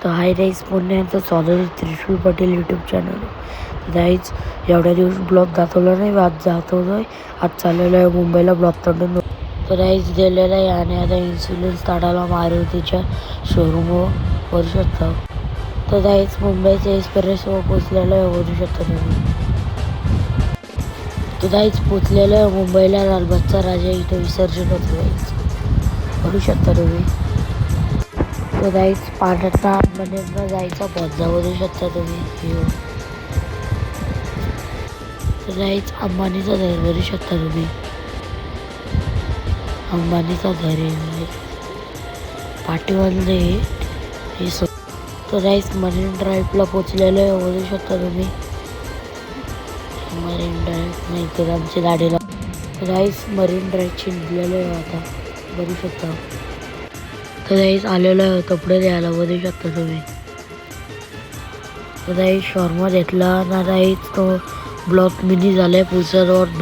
तर hi guys, पुन्हा यांचं स्वागत आहे त्रिशूल पटेल यूट्यूब चॅनल. गाईज, एवढ्या दिवस ब्लॉग दाखवला नाही, आज दाखवतोय. आज चाललेलो आहे मुंबईला ब्लॉग काढून. तर गाईज गेलेला आहे आणि आता इन्शुरन्स काढायला मारुतीच्या शोरूमवर करू शकता. तर गाईज मुंबईच्या एक्सप्रेसवर पोचलेलं आहे, करू शकता तुम्ही. तर गाईज पोचलेलं आहे मुंबईला, लालबागचा राजा इथं विसर्जन होतं गाईज, करू शकता तुम्ही. तर गाईज पाण्याचा आतमध्येनं जायचा पॉझा करू शकता तुम्ही. तर गाईज अंबानीचा घर करू शकता तुम्ही. अंबानीचा घर आहे पाठीवाले हे तर गाईज मरीन ड्राईव्हला पोचलेलं आहे, करू शकता तुम्ही. मरीन ड्राईव्ह नाही तर आमच्या गाडीला. तर गाईज मरीन ड्राईव्हची निघलेलं आहे आता, बघू शकता. तर गाईज आलेलं आहे कपडे द्यायला, बघू शकता तुम्ही. तर गाईज शॉर्मा घेतला ना गाईज, तो ब्लॉक मिनी झालाय पुढचा रोड